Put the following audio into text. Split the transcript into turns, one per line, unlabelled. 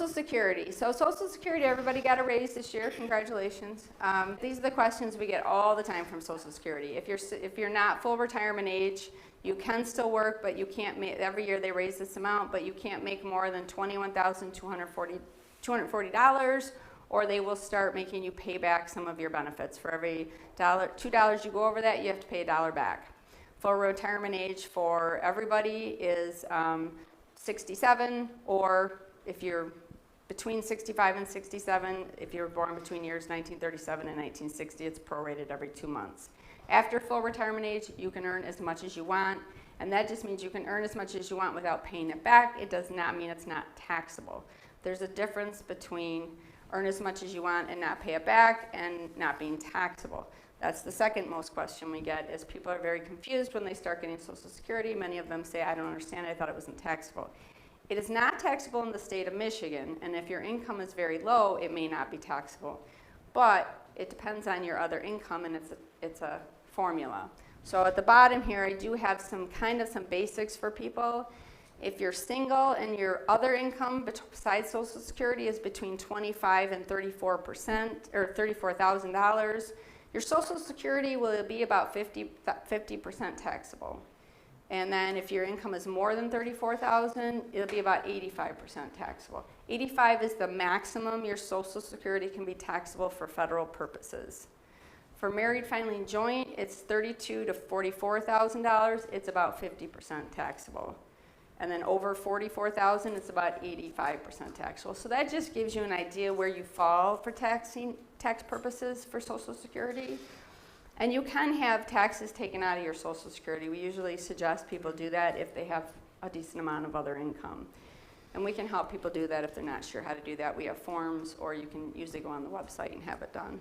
Social Security. So Social Security, everybody got a raise this year. Congratulations. These are the questions we get all the time from Social Security. If you're not full retirement age, you can still work, but you can't make, every year they raise this amount, but you can't make more than $21,240, or they will start making you pay back some of your benefits. For every $2 you go over that, you have to pay $1 back. Full retirement age for everybody is 67, or if you're between 65 and 67, if you were born between years 1937 and 1960, it's prorated every 2 months. After full retirement age, you can earn as much as you want, and that just means you can earn as much as you want without paying it back. It does not mean it's not taxable. There's a difference between earn as much as you want and not pay it back and not being taxable. That's the second most question we get, is people are very confused when they start getting Social Security. Many of them say, I don't understand it, I thought it wasn't taxable. It is not taxable in the state of Michigan, and if your income is very low, it may not be taxable. But it depends on your other income, and it's a formula. So at the bottom here, I do have some basics for people. If you're single and your other income besides Social Security is between 25 and 34%, or $34,000, your Social Security will be about 50% taxable. And then if your income is more than $34,000, it'll be about 85% taxable. 85 is the maximum your Social Security can be taxable for federal purposes. For married filing joint, it's $32,000 to $44,000. It's about 50% taxable. And then over $44,000, it's about 85% taxable. So that just gives you an idea where you fall for tax purposes for Social Security. And you can have taxes taken out of your Social Security. We usually suggest people do that if they have a decent amount of other income. And we can help people do that if they're not sure how to do that. We have forms, or you can usually go on the website and have it done.